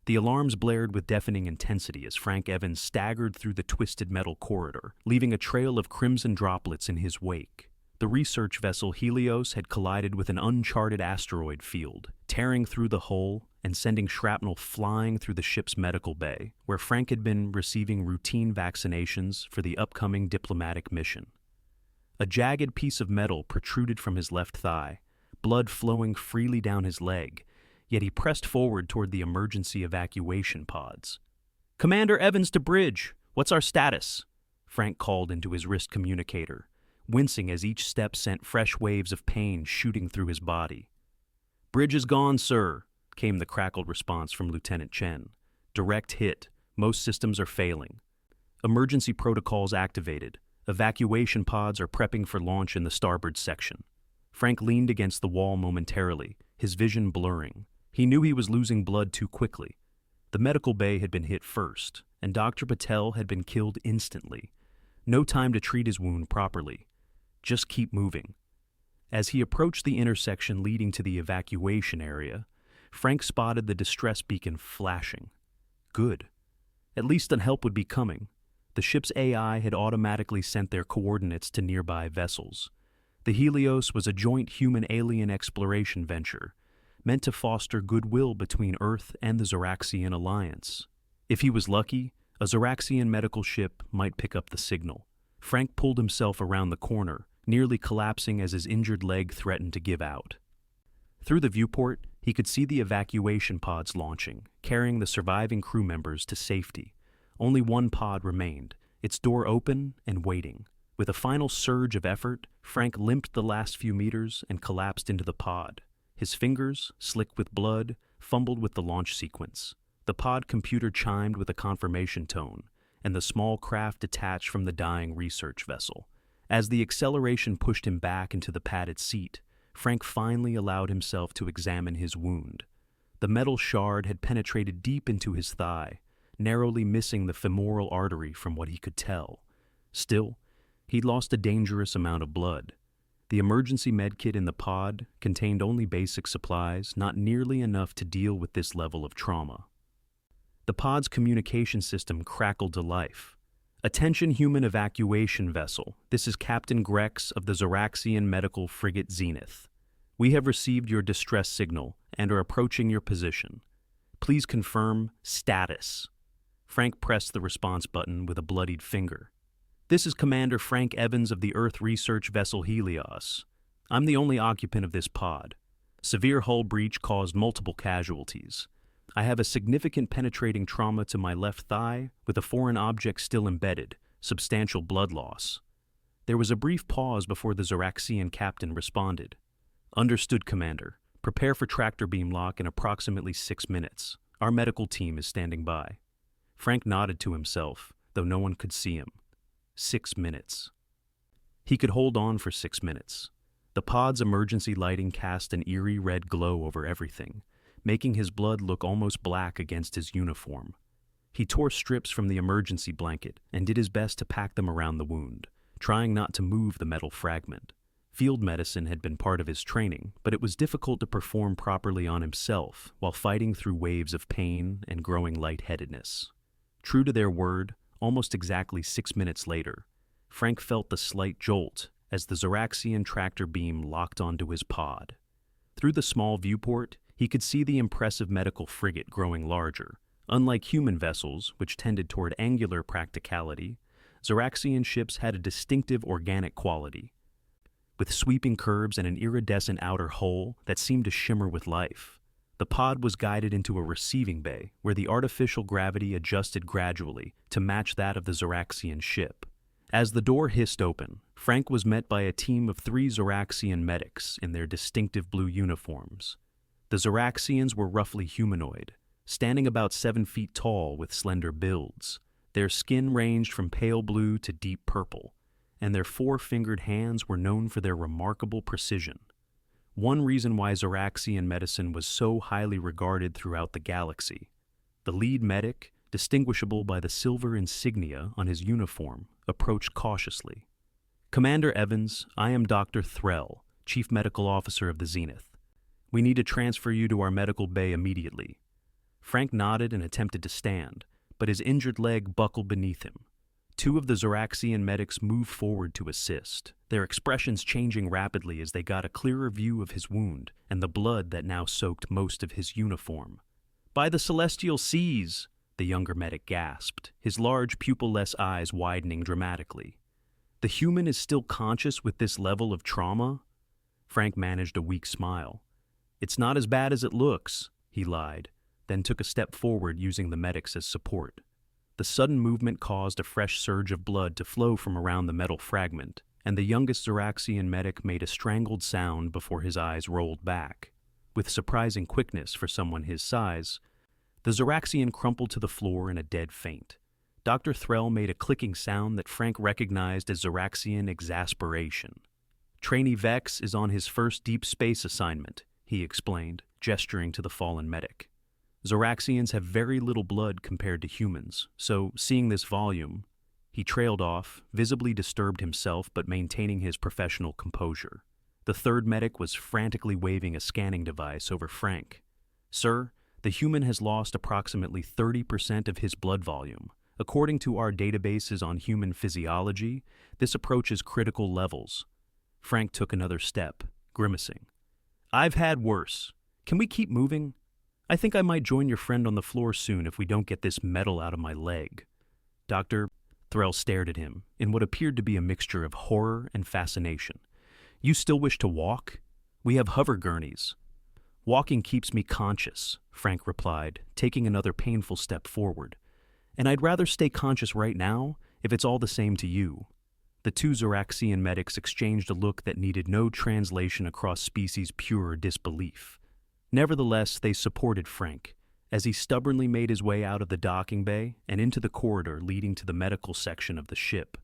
The alarms blared with deafening intensity as Frank Evans staggered through the twisted metal corridor, leaving a trail of crimson droplets in his wake. The research vessel Helios had collided with an uncharted asteroid field, tearing through the hull and sending shrapnel flying through the ship's medical bay, where Frank had been receiving routine vaccinations for the upcoming diplomatic mission. A jagged piece of metal protruded from his left thigh, blood flowing freely down his leg, yet he pressed forward toward the emergency evacuation pods. "Commander Evans to bridge! What's our status?" Frank called into his wrist communicator, wincing as each step sent fresh waves of pain shooting through his body. "Bridge is gone, sir," came the crackled response from Lieutenant Chen. "Direct hit. Most systems are failing. Emergency protocols activated. Evacuation pods are prepping for launch in the starboard section." Frank leaned against the wall momentarily, his vision blurring. He knew he was losing blood too quickly. The medical bay had been hit first, and Dr. Patel had been killed instantly. No time to treat his wound properly. Just keep moving. As he approached the intersection leading to the evacuation area, Frank spotted the distress beacon flashing. Good. At least help would be coming. The ship's AI had automatically sent their coordinates to nearby vessels. The Helios was a joint human-alien exploration venture, meant to foster goodwill between Earth and the Zoraxian alliance. If he was lucky, a Zoraxian medical ship might pick up the signal. Frank pulled himself around the corner, nearly collapsing as his injured leg threatened to give out. Through the viewport, he could see the evacuation pods launching, carrying the surviving crew members to safety. Only one pod remained, its door open and waiting. With a final surge of effort, Frank limped the last few meters and collapsed into the pod. His fingers, slick with blood, fumbled with the launch sequence. The pod computer chimed with a confirmation tone, and the small craft detached from the dying research vessel. As the acceleration pushed him back into the padded seat, Frank finally allowed himself to examine his wound. The metal shard had penetrated deep into his thigh, narrowly missing the femoral artery from what he could tell. Still, he'd lost a dangerous amount of blood. The emergency medkit in the pod contained only basic supplies, not nearly enough to deal with this level of trauma. The pod's communication system crackled to life. "Attention human evacuation vessel. This is Captain Grex of the Zoraxian medical frigate Zenith. We have received your distress signal and are approaching your position. Please confirm status." Frank pressed the response button with a bloodied finger. "This is Commander Frank Evans of the Earth research vessel Helios. I'm the only occupant of this pod. Severe hull breach caused multiple casualties. I have a significant penetrating trauma to my left thigh with a foreign object still embedded, substantial blood loss." There was a brief pause before the Zoraxian captain responded. "Understood, Commander. Prepare for tractor beam lock in approximately 6 minutes. Our medical team is standing by." Frank nodded to himself, though no one could see him. 6 minutes. He could hold on for 6 minutes. The pod's emergency lighting cast an eerie red glow over everything, making his blood look almost black against his uniform. He tore strips from the emergency blanket and did his best to pack them around the wound, trying not to move the metal fragment. Field medicine had been part of his training, but it was difficult to perform properly on himself while fighting through waves of pain and growing lightheadedness. True to their word, almost exactly 6 minutes later, Frank felt the slight jolt as the Zoraxian tractor beam locked onto his pod. Through the small viewport, he could see the impressive medical frigate growing larger. Unlike human vessels, which tended toward angular practicality, Zoraxian ships had a distinctive organic quality, with sweeping curves and an iridescent outer hull that seemed to shimmer with life. The pod was guided into a receiving bay, where the artificial gravity adjusted gradually to match that of the Zoraxian ship. As the door hissed open, Frank was met by a team of 3 Zoraxian medics in their distinctive blue uniforms. The Zoraxians were roughly humanoid, standing about 7 feet tall with slender builds. Their skin ranged from pale blue to deep purple, and their 4-fingered hands were known for their remarkable precision. One reason why Zoraxian medicine was so highly regarded throughout the galaxy. The lead medic, distinguishable by the silver insignia on his uniform, approached cautiously. "Commander Evans, I am Dr. Threll, Chief Medical Officer of the Zenith. We need to transfer you to our medical bay immediately." Frank nodded and attempted to stand, but his injured leg buckled beneath him. Two of the Zoraxian medics moved forward to assist, their expressions changing rapidly as they got a clearer view of his wound and the blood that now soaked most of his uniform. "By the celestial seas!" the younger medic gasped, his large pupil-less eyes widening dramatically. "The human is still conscious with this level of trauma?" Frank managed a weak smile. "It's not as bad as it looks," he lied, then took a step forward using the medics as support. The sudden movement caused a fresh surge of blood to flow from around the metal fragment, and the youngest Zoraxian medic made a strangled sound before his eyes rolled back. With surprising quickness for someone his size, the Zoraxian crumpled to the floor in a dead faint. Dr. Threll made a clicking sound that Frank recognized as Zoraxian exasperation. "Trainee Vex is on his first deep space assignment," he explained, gesturing to the fallen medic. "Zoraxians have very little blood compared to humans, so seeing this volume..." He trailed off, visibly disturbed himself but maintaining his professional composure. The third medic was frantically waving a scanning device over Frank. "Sir, the human has lost approximately 30% of his blood volume. According to our databases on human physiology, this approaches critical levels." Frank took another step, grimacing. "I've had worse. Can we keep moving? I think I might join your friend on the floor soon if we don't get this metal out of my leg." Dr. Threll stared at him in what appeared to be a mixture of horror and fascination. "You still wish to walk? We have hover gurneys." "Walking keeps me conscious," Frank replied, taking another painful step forward. "And I'd rather stay conscious right now if it's all the same to you." The two Zoraxian medics exchanged a look that needed no translation across species' pure disbelief. Nevertheless, they supported Frank, as he stubbornly made his way out of the docking bay and into the corridor leading to the medical section of the ship.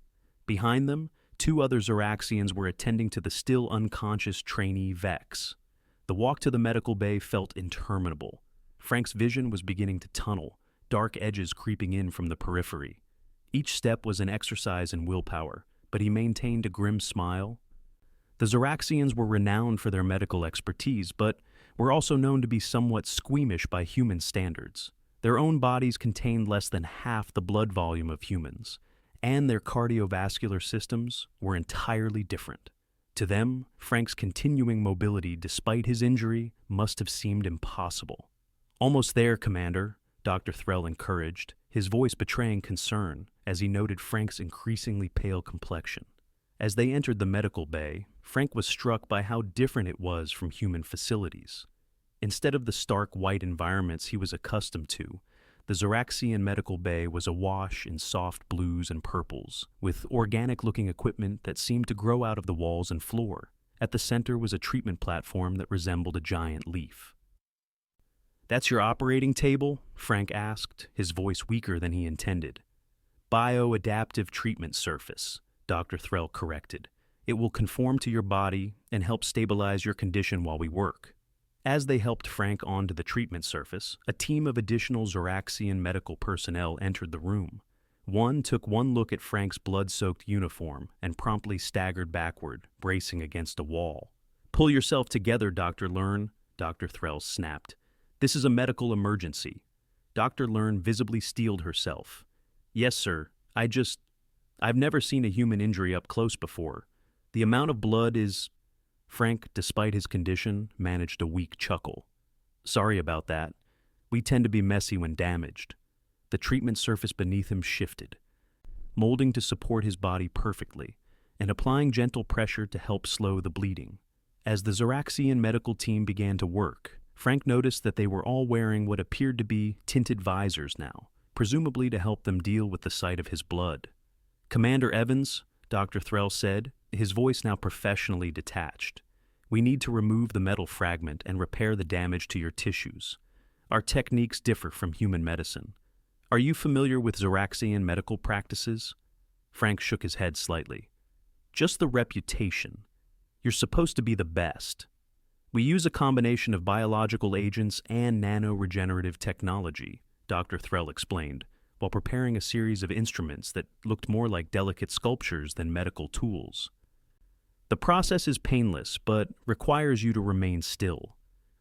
Behind them, two other Zoraxians were attending to the still unconscious trainee Vex. The walk to the medical bay felt interminable. Frank's vision was beginning to tunnel, dark edges creeping in from the periphery. Each step was an exercise in willpower, but he maintained a grim smile. The Zoraxians were renowned for their medical expertise, but were also known to be somewhat squeamish by human standards. Their own bodies contained less than half the blood volume of humans, and their cardiovascular systems were entirely different. To them, Frank's continuing mobility despite his injury must have seemed impossible. "Almost there, Commander," Dr. Threll encouraged, his voice betraying concern as he noted Frank's increasingly pale complexion. As they entered the medical bay, Frank was struck by how different it was from human facilities. Instead of the stark white environments he was accustomed to, the Zoraxian medical bay was awash in soft blues and purples, with organic-looking equipment that seemed to grow out of the walls and floor. At the center was a treatment platform that resembled a giant leaf. "That's your operating table?" Frank asked, his voice weaker than he intended. "Bioadaptive treatment surface," Dr. Threll corrected. "It will conform to your body and help stabilize your condition while we work." As they helped Frank onto the treatment surface, a team of additional Zoraxian medical personnel entered the room. One took one look at Frank's blood-soaked uniform and promptly staggered backward, bracing against a wall. "Pull yourself together, Dr. Learn," Dr. Threll snapped. "This is a medical emergency." Dr. Learn visibly steeled herself. "Yes, sir. I've never seen a human injury up close before. The amount of blood is..." Frank, despite his condition, managed a weak chuckle. "Sorry about that. We tend to be messy when damaged." The treatment surface beneath him shifted, molding to support his body perfectly, and applying gentle pressure to help slow the bleeding. As the Zoraxian medical team began to work, Frank noticed that they were all wearing what appeared to be tinted visors now, presumably to help them deal with the sight of his blood. "Commander Evans," Dr. Threll said, his voice now professionally detached, "we need to remove the metal fragment and repair the damage to your tissues. Our techniques differ from human medicine. Are you familiar with Zoraxian medical practices?" Frank shook his head slightly. "Just the reputation. You're supposed to be the best. We use a combination of biological agents and nano-regenerative technology," Dr. Threll explained, while preparing a series of instruments that looked more like delicate sculptures than medical tools. "The process is painless, but requires you to remain still.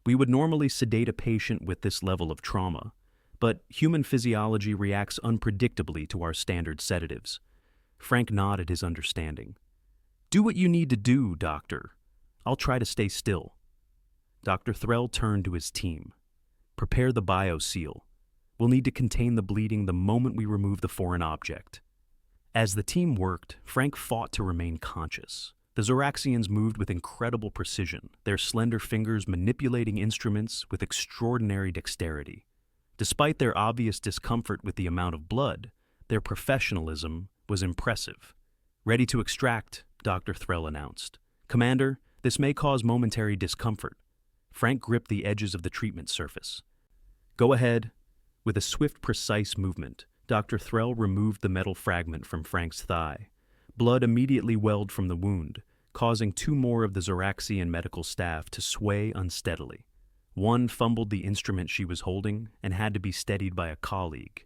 We would normally sedate a patient with this level of trauma, but human physiology reacts unpredictably to our standard sedatives. Frank nodded his understanding. Do what you need to do, Doctor. I'll try to stay still. Dr. Threll turned to his team. Prepare the bioseal. We'll need to contain the bleeding the moment we remove the foreign object. As the team worked, Frank fought to remain conscious. The Zoraxians moved with incredible precision, their slender fingers manipulating instruments with extraordinary dexterity. Despite their obvious discomfort with the amount of blood, their professionalism was impressive. Ready to extract, Dr. Threll announced. Commander, this may cause momentary discomfort. Frank gripped the edges of the treatment surface. Go ahead. With a swift, precise movement, Dr. Threll removed the metal fragment from Frank's thigh. Blood immediately welled from the wound, causing two more of the Zoraxian medical staff to sway unsteadily. One fumbled the instrument she was holding and had to be steadied by a colleague.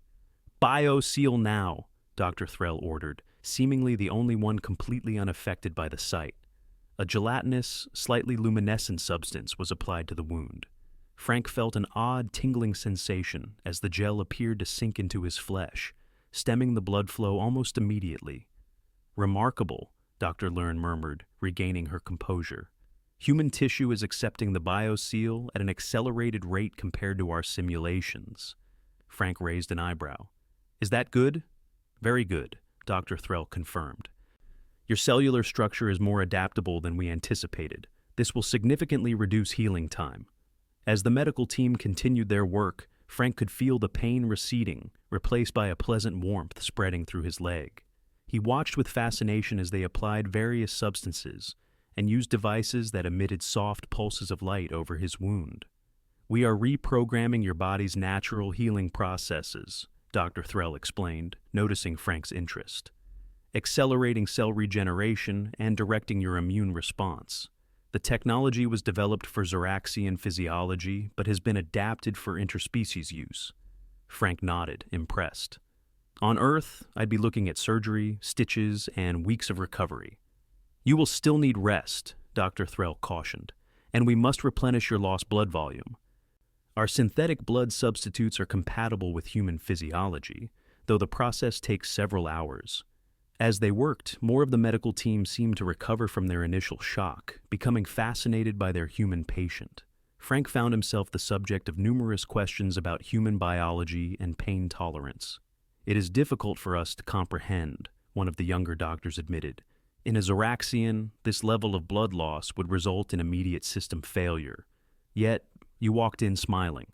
Bioseal now, Dr. Threll ordered, seemingly the only one completely unaffected by the sight. A gelatinous, slightly luminescent substance was applied to the wound. Frank felt an odd, tingling sensation as the gel appeared to sink into his flesh, stemming the blood flow almost immediately. Remarkable, Dr. Learn murmured, regaining her composure. Human tissue is accepting the bioseal at an accelerated rate compared to our simulations. Frank raised an eyebrow. Is that good? Very good, Dr. Threll confirmed. Your cellular structure is more adaptable than we anticipated. This will significantly reduce healing time. As the medical team continued their work, Frank could feel the pain receding, replaced by a pleasant warmth spreading through his leg. He watched with fascination as they applied various substances and used devices that emitted soft pulses of light over his wound. We are reprogramming your body's natural healing processes, Dr. Threll explained, noticing Frank's interest. Accelerating cell regeneration and directing your immune response. The technology was developed for Zoraxian physiology, but has been adapted for interspecies use. Frank nodded, impressed. On Earth, I'd be looking at surgery, stitches, and weeks of recovery. You will still need rest, Dr. Threll cautioned, and we must replenish your lost blood volume. Our synthetic blood substitutes are compatible with human physiology, though the process takes several hours. As they worked, more of the medical team seemed to recover from their initial shock, becoming fascinated by their human patient. Frank found himself the subject of numerous questions about human biology and pain tolerance. It is difficult for us to comprehend, one of the younger doctors admitted. In a Zoraxian, this level of blood loss would result in immediate system failure. Yet, you walked in smiling.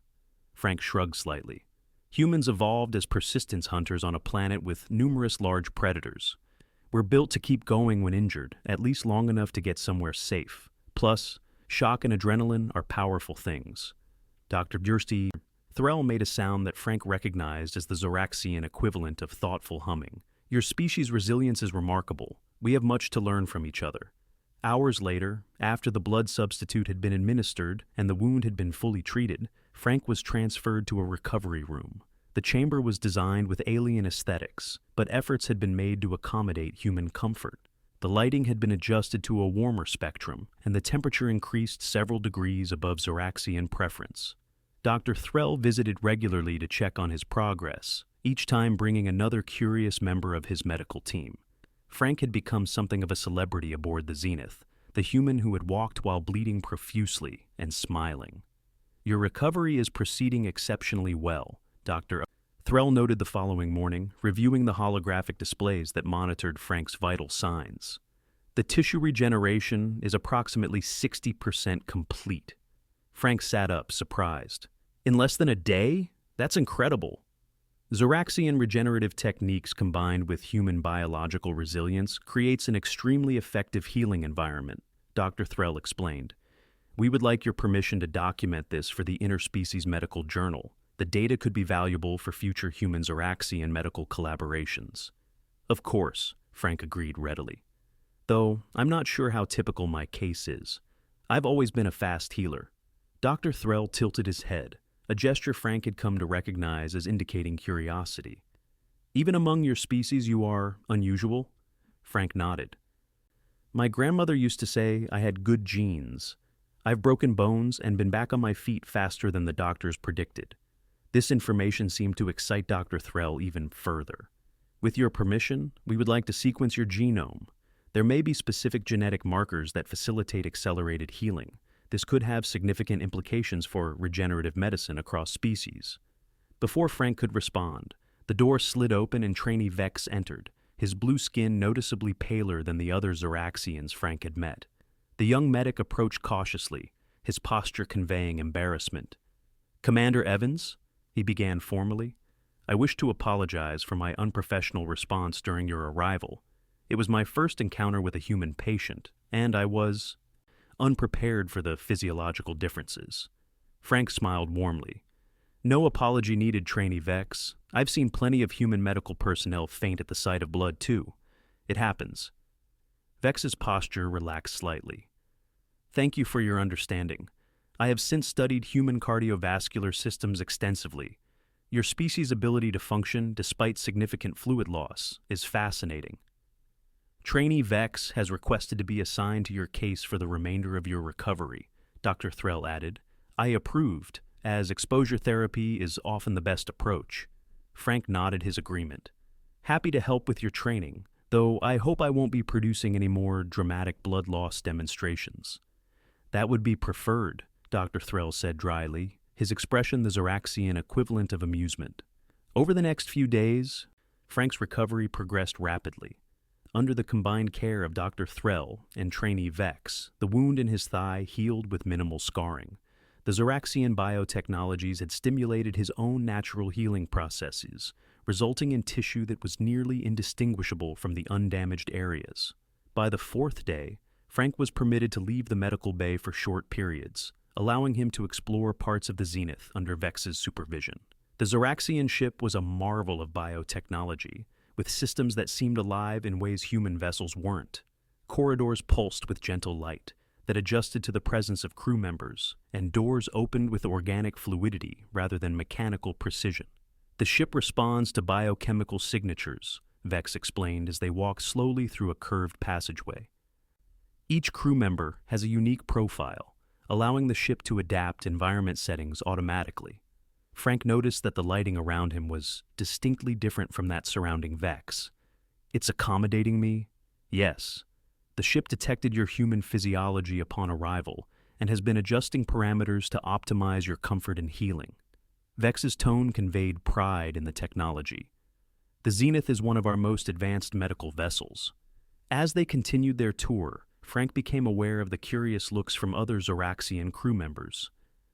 Frank shrugged slightly. Humans evolved as persistence hunters on a planet with numerous large predators. We're built to keep going when injured, at least long enough to get somewhere safe. Plus, shock and adrenaline are powerful things. Dr. Dursty Threll made a sound that Frank recognized as the Zoraxian equivalent of thoughtful humming. Your species' resilience is remarkable. We have much to learn from each other. Hours later, after the blood substitute had been administered and the wound had been fully treated, Frank was transferred to a recovery room. The chamber was designed with alien aesthetics, but efforts had been made to accommodate human comfort. The lighting had been adjusted to a warmer spectrum, and the temperature increased several degrees above Zoraxian preference. Dr. Threll visited regularly to check on his progress, each time bringing another curious member of his medical team. Frank had become something of a celebrity aboard the Zenith, the human who had walked while bleeding profusely and smiling. Your recovery is proceeding exceptionally well, Dr. Threll noted the following morning, reviewing the holographic displays that monitored Frank's vital signs. The tissue regeneration is approximately 60% complete. Frank sat up, surprised. In less than a day? That's incredible. Zoraxian regenerative techniques combined with human biological resilience creates an extremely effective healing environment, Dr. Threll explained. We would like your permission to document this for the Interspecies Medical Journal. The data could be valuable for future human Zoraxian medical collaborations. Of course, Frank agreed readily. Though I'm not sure how typical my case is. I've always been a fast healer. Dr. Threll tilted his head, a gesture Frank had come to recognize as indicating curiosity. Even among your species you are unusual? Frank nodded. My grandmother used to say I had good genes. I've broken bones and been back on my feet faster than the doctors predicted. This information seemed to excite Dr. Threll even further. With your permission, we would like to sequence your genome. There may be specific genetic markers that facilitate accelerated healing. This could have significant implications for regenerative medicine across species. Before Frank could respond, the door slid open and trainee Vex entered, his blue skin noticeably paler than the other Zoraxians Frank had met. The young medic approached cautiously, his posture conveying embarrassment. "Commander Evans," he began formally, "I wish to apologize for my unprofessional response during your arrival. It was my first encounter with a human patient, and I was unprepared for the physiological differences." Frank smiled warmly. "No apology needed, trainee Vex. I've seen plenty of human medical personnel faint at the sight of blood, too. It happens." Vex's posture relaxed slightly. "Thank you for your understanding. I have since studied human cardiovascular systems extensively. Your species' ability to function despite significant fluid loss is fascinating. Trainee Vex has requested to be assigned to your case for the remainder of your recovery," Dr. Threll added. "I approved, as exposure therapy is often the best approach." Frank nodded his agreement. "Happy to help with your training, though I hope I won't be producing any more dramatic blood loss demonstrations." "That would be preferred," Dr. Threll said dryly, his expression the Zoraxian equivalent of amusement. Over the next few days, Frank's recovery progressed rapidly. Under the combined care of Dr. Threll and trainee Vex, the wound in his thigh healed with minimal scarring. The Zoraxian biotechnologies had stimulated his own natural healing processes, resulting in tissue that was nearly indistinguishable from the undamaged areas. By the fourth day, Frank was permitted to leave the medical bay for short periods, allowing him to explore parts of the Zenith under Vex's supervision. The Zoraxian ship was a marvel of biotechnology, with systems that seemed alive in ways human vessels weren't. Corridors pulsed with gentle light that adjusted to the presence of crew members, and doors opened with organic fluidity rather than mechanical precision. "The ship responds to biochemical signatures," Vex explained as they walked slowly through a curved passageway. "Each crew member has a unique profile, allowing the ship to adapt environment settings automatically." Frank noticed that the lighting around him was distinctly different from that surrounding Vex. "It's accommodating me?" "Yes. The ship detected your human physiology upon arrival and has been adjusting parameters to optimize your comfort and healing." Vex's tone conveyed pride in the technology. "The Zenith is one of our most advanced medical vessels." As they continued their tour, Frank became aware of the curious looks from other Zoraxian crew members.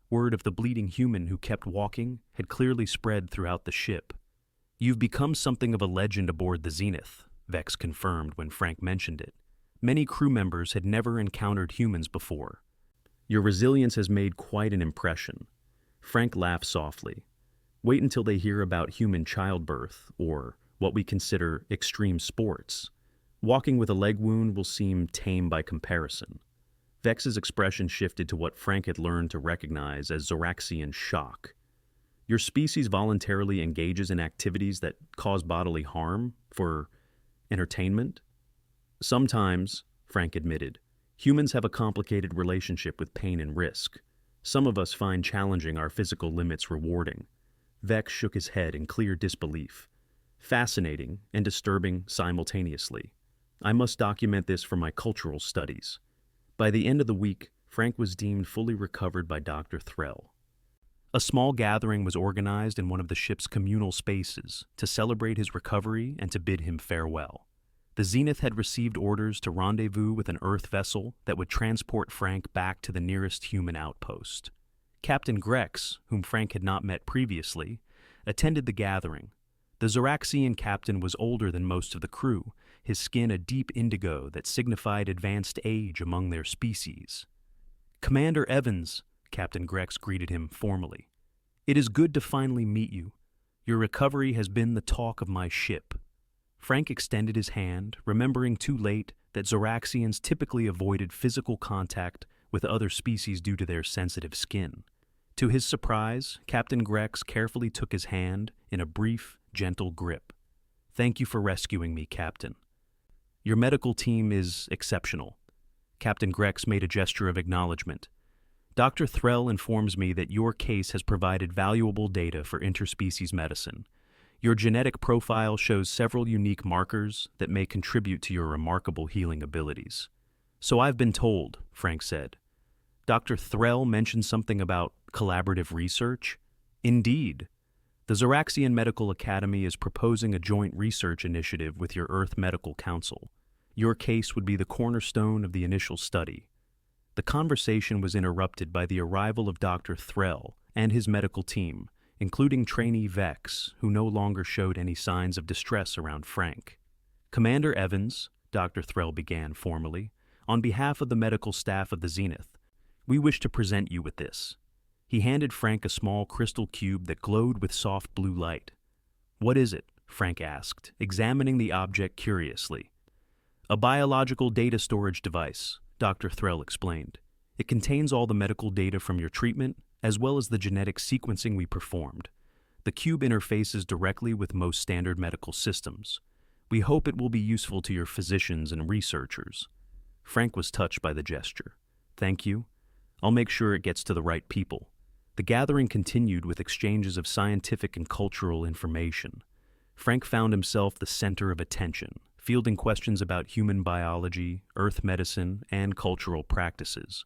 Word of the bleeding human who kept walking had clearly spread throughout the ship. "You've become something of a legend aboard the Zenith," Vex confirmed when Frank mentioned it. Many crew members had never encountered humans before. "Your resilience has made quite an impression." Frank laughed softly. "Wait until they hear about human childbirth, or what we consider extreme sports. Walking with a leg wound will seem tame by comparison." Vex's expression shifted to what Frank had learned to recognize as Zoraxian shock. "Your species voluntarily engages in activities that cause bodily harm for entertainment?" "Sometimes," Frank admitted, "humans have a complicated relationship with pain and risk. Some of us find challenging our physical limits rewarding." Vex shook his head in clear disbelief. "Fascinating and disturbing simultaneously. I must document this for my cultural studies." By the end of the week, Frank was deemed fully recovered by Dr. Threll. A small gathering was organized in one of the ship's communal spaces to celebrate his recovery and to bid him farewell. The Zenith had received orders to rendezvous with an Earth vessel that would transport Frank back to the nearest human outpost. Captain Grex, whom Frank had not met previously, attended the gathering. The Zoraxian captain was older than most of the crew, his skin a deep indigo that signified advanced age among their species. "Commander Evans," Captain Grex greeted him formally. "It is good to finally meet you. Your recovery has been the talk of my ship." Frank extended his hand, remembering too late that Zoraxians typically avoided physical contact with other species due to their sensitive skin. To his surprise, Captain Grex carefully took his hand in a brief, gentle grip. "Thank you for rescuing me, Captain. Your medical team is exceptional." Captain Grex made a gesture of acknowledgement. Dr. Threll informs me that your case has provided valuable data for interspecies medicine. Your genetic profile shows several unique markers that may contribute to your remarkable healing abilities. So I've been told, Frank said. Dr. Threll mentioned something about collaborative research? Indeed. The Zoraxian Medical Academy is proposing a joint research initiative with your Earth Medical Council. Your case would be the cornerstone of the initial study. The conversation was interrupted by the arrival of Dr. Threll and his medical team, including trainee Vex, who no longer showed any signs of distress around Frank. Commander Evans, Dr. Threll began formally, on behalf of the medical staff of the Zenith, we wish to present you with this. He handed Frank a small crystal cube that glowed with soft blue light. What is it? Frank asked, examining the object curiously. A biological data storage device, Dr. Threll explained. It contains all the medical data from your treatment, as well as the genetic sequencing we performed. The cube interfaces directly with most standard medical systems. We hope it will be useful to your physicians and researchers. Frank was touched by the gesture. Thank you. I'll make sure it gets to the right people. The gathering continued with exchanges of scientific and cultural information. Frank found himself the center of attention, fielding questions about human biology, earth medicine, and cultural practices.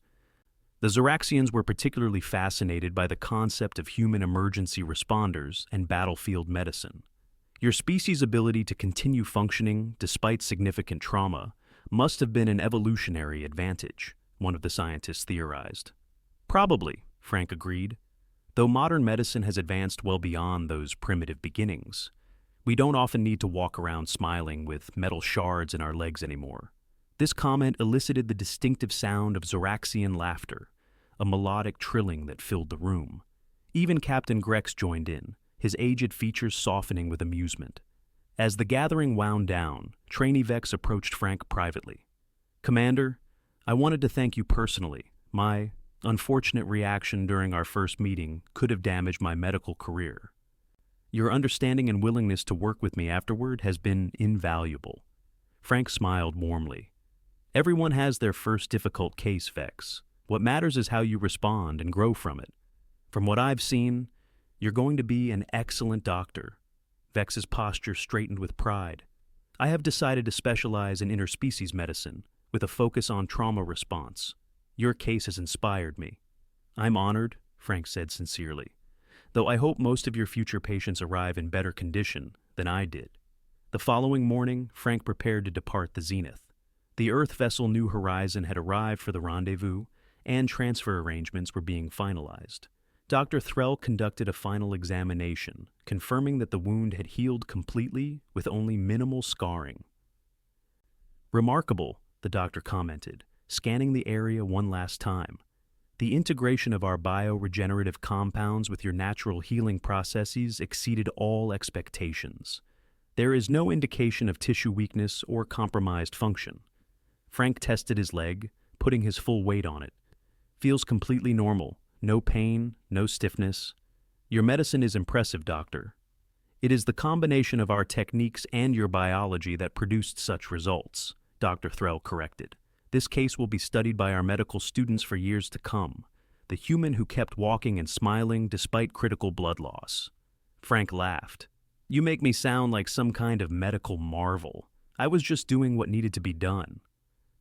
The Zoraxians were particularly fascinated by the concept of human emergency responders and battlefield medicine. Your species' ability to continue functioning despite significant trauma must have been an evolutionary advantage, one of the scientists theorized. Probably, Frank agreed. Though modern medicine has advanced well beyond those primitive beginnings, we don't often need to walk around smiling with metal shards in our legs anymore. This comment elicited the distinctive sound of Zoraxian laughter, a melodic trilling that filled the room. Even Captain Grex joined in, his aged features softening with amusement. As the gathering wound down, Trainee Vex approached Frank privately. Commander, I wanted to thank you personally. My unfortunate reaction during our first meeting could have damaged my medical career. Your understanding and willingness to work with me afterward has been invaluable. Frank smiled warmly. Everyone has their first difficult case, Vex. What matters is how you respond and grow from it. From what I've seen, you're going to be an excellent doctor. Vex's posture straightened with pride. I have decided to specialize in interspecies medicine, with a focus on trauma response. Your case has inspired me. I'm honored, Frank said sincerely, though I hope most of your future patients arrive in better condition than I did. The following morning, Frank prepared to depart the Zenith. The Earth vessel New Horizon had arrived for the rendezvous, and transfer arrangements were being finalized. Dr. Threll conducted a final examination, confirming that the wound had healed completely with only minimal scarring. Remarkable, the doctor commented, scanning the area one last time. The integration of our bioregenerative compounds with your natural healing processes exceeded all expectations. There is no indication of tissue weakness or compromised function. Frank tested his leg, putting his full weight on it. Feels completely normal. No pain, no stiffness. Your medicine is impressive, doctor. It is the combination of our techniques and your biology that produced such results, Dr. Threll corrected. This case will be studied by our medical students for years to come. The human who kept walking and smiling despite critical blood loss. Frank laughed. You make me sound like some kind of medical marvel. I was just doing what needed to be done.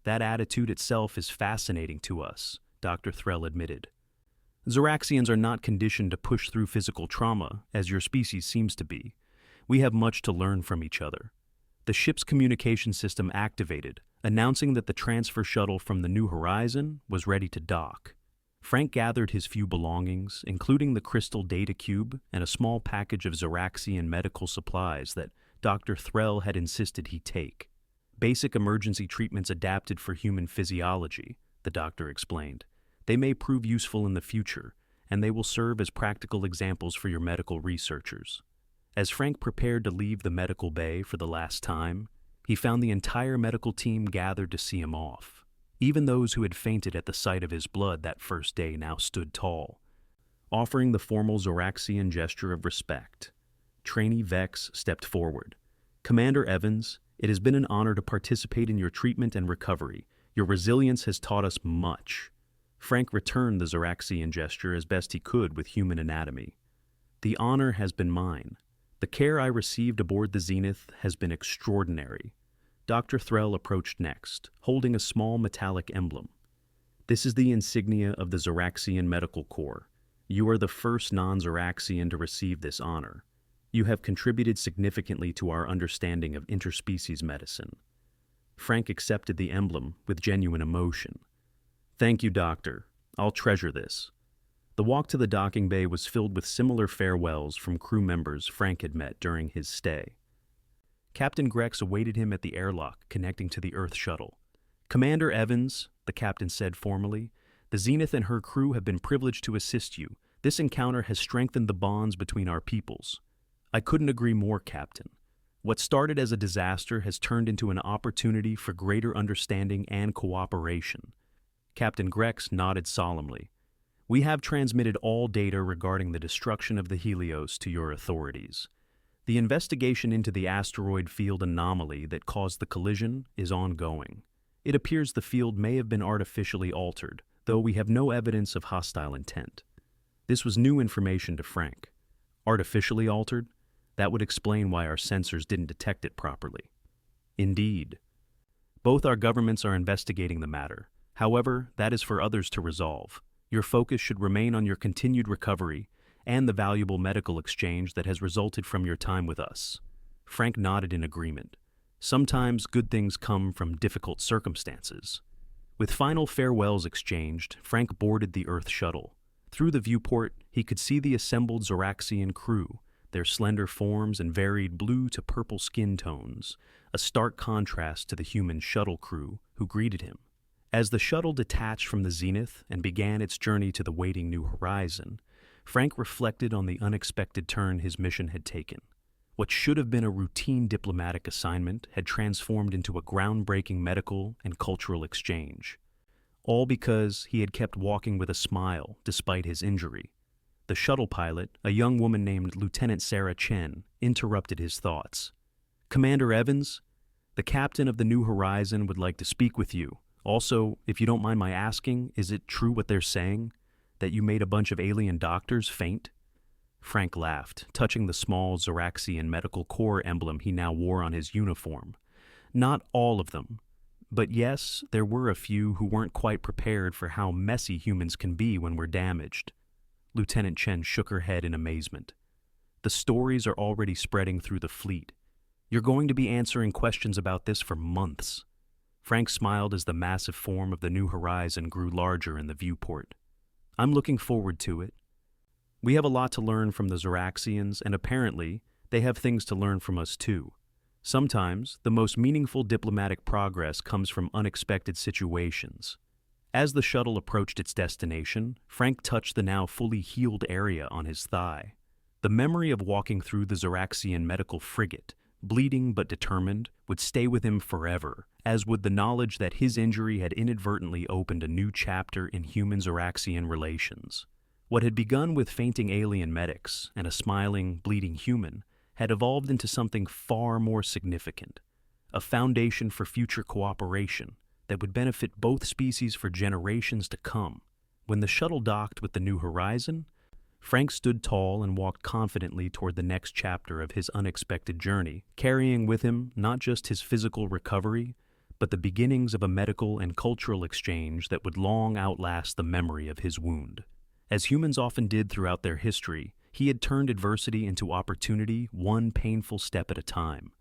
That attitude itself is fascinating to us, Dr. Threll admitted. Zoraxians are not conditioned to push through physical trauma, as your species seems to be. We have much to learn from each other. The ship's communication system activated, announcing that the transfer shuttle from the New Horizon was ready to dock. Frank gathered his few belongings, including the crystal data cube and a small package of Zoraxian medical supplies that Dr. Threll had insisted he take. Basic emergency treatments adapted for human physiology, the doctor explained. They may prove useful in the future, and they will serve as practical examples for your medical researchers. As Frank prepared to leave the medical bay for the last time, he found the entire medical team gathered to see him off. Even those who had fainted at the sight of his blood that first day now stood tall, offering the formal Zoraxian gesture of respect. Trainee Vex stepped forward. Commander Evans, it has been an honor to participate in your treatment and recovery. Your resilience has taught us much. Frank returned the Zoraxian gesture as best he could with human anatomy. "The honor has been mine. The care I received aboard the Zenith has been extraordinary." Dr. Threll approached next, holding a small metallic emblem. "This is the insignia of the Zoraxian Medical Corps. You are the first non-Zoraxian to receive this honor. You have contributed significantly to our understanding of interspecies medicine." Frank accepted the emblem with genuine emotion. "Thank you, Doctor. I'll treasure this." The walk to the docking bay was filled with similar farewells from crew members Frank had met during his stay. Captain Grex awaited him at the airlock connecting to the Earth shuttle. "Commander Evans," the captain said formally, "the Zenith and her crew have been privileged to assist you. This encounter has strengthened the bonds between our peoples." "I couldn't agree more, Captain. What started as a disaster has turned into an opportunity for greater understanding and cooperation." Captain Grex nodded solemnly. "We have transmitted all data regarding the destruction of the Helios to your authorities. The investigation into the asteroid field anomaly that caused the collision is ongoing. It appears the field may have been artificially altered, though we have no evidence of hostile intent." This was new information to Frank. Artificially altered? That would explain why our sensors didn't detect it properly. Indeed. Both our governments are investigating the matter. However, that is for others to resolve. Your focus should remain on your continued recovery and the valuable medical exchange that has resulted from your time with us. Frank nodded in agreement. Sometimes good things come from difficult circumstances. With final farewells exchanged, Frank boarded the Earth shuttle. Through the viewport, he could see the assembled Zoraxian crew, their slender forms and varied blue to purple skin tones, a stark contrast to the human shuttle crew who greeted him. As the shuttle detached from the Zenith and began its journey to the waiting new horizon, Frank reflected on the unexpected turn his mission had taken. What should have been a routine diplomatic assignment had transformed into a groundbreaking medical and cultural exchange. All because he had kept walking with a smile despite his injury. The shuttle pilot, a young woman named Lieutenant Sarah Chen, interrupted his thoughts. "Commander Evans, the captain of the New Horizon would like to speak with you. Also, if you don't mind my asking, is it true what they're saying? That you made a bunch of alien doctors faint?" Frank laughed, touching the small Zoraxian Medical Corps emblem he now wore on his uniform. "Not all of them. But yes, there were a few who weren't quite prepared for how messy humans can be when we're damaged." Lieutenant Chen shook her head in amazement. "The stories are already spreading through the fleet. You're going to be answering questions about this for months." Frank smiled as the massive form of the New Horizon grew larger in the viewport. "I'm looking forward to it. We have a lot to learn from the Zoraxians, and apparently, they have things to learn from us too. Sometimes, the most meaningful diplomatic progress comes from unexpected situations." As the shuttle approached its destination, Frank touched the now fully healed area on his thigh. The memory of walking through the Zoraxian medical frigate, bleeding but determined, would stay with him forever, as would the knowledge that his injury had inadvertently opened a new chapter in human-Zoraxian relations. What had begun with fainting alien medics and a smiling, bleeding human had evolved into something far more significant, a foundation for future cooperation that would benefit both species for generations to come. When the shuttle docked with the New Horizon, Frank stood tall and walked confidently toward the next chapter of his unexpected journey, carrying with him not just his physical recovery, but the beginnings of a medical and cultural exchange that would long outlast the memory of his wound. As humans often did throughout their history, he had turned adversity into opportunity one painful step at a time.